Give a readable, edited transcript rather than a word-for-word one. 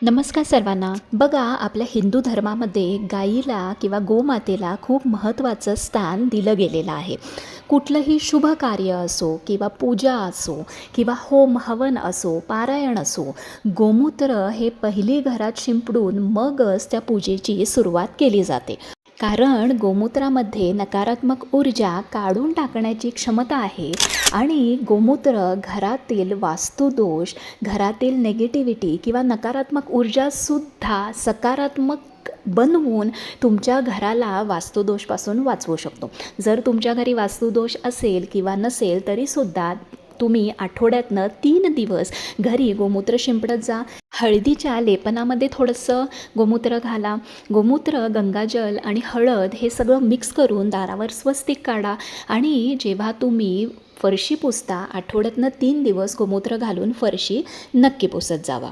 नमस्कार सर्वांना. बघा, आपल्या हिंदू धर्मामध्ये गाईला किंवा गोमातेला खूप महत्त्वाचं स्थान दिलं गेलेलं आहे. कुठलंही शुभ कार्य असो किंवा पूजा असो किंवा होम हवन असो, पारायण असो, गोमूत्र हे पहिली घरात शिंपडून मगच त्या पूजेची सुरुवात केली जाते. कारण गोमूत्रामध्ये नकारात्मक ऊर्जा काढून टाकण्याची क्षमता आहे आणि गोमूत्र घरातील वास्तुदोष, घरातील नेगेटिव्हिटी किंवा नकारात्मक ऊर्जासुद्धा सकारात्मक बनवून तुमच्या घराला वास्तुदोषपासून वाचवू शकतो. जर तुमच्या घरी वास्तुदोष असेल किंवा नसेल तरीसुद्धा तुम्ही आठवड्यातनं 3 दिवस घरी गोमूत्र शिंपडत जा. हळदीच्या लेपनामध्ये थोडंसं गोमूत्र घाला. गोमूत्र, गंगाजल आणि हळद हे सगळं मिक्स करून दारावर स्वस्तिक काढा आणि जेव्हा तुम्ही फरशी पुसता आठवड्यातनं 3 दिवस गोमूत्र घालून फरशी नक्की पुसत जावा.